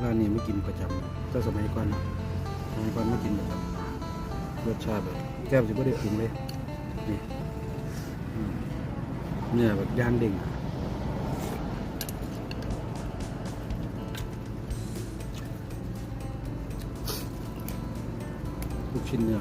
ร้านนี้ไม่กินประจำก็สมัยก่อนนะสมัยก่อนไม่กินประจำรสชาติแบบแก้วจะไม่ได้ปรุงเลยนี่เนื้อแบบย่างเด้งลูกชิ้นเนื้อ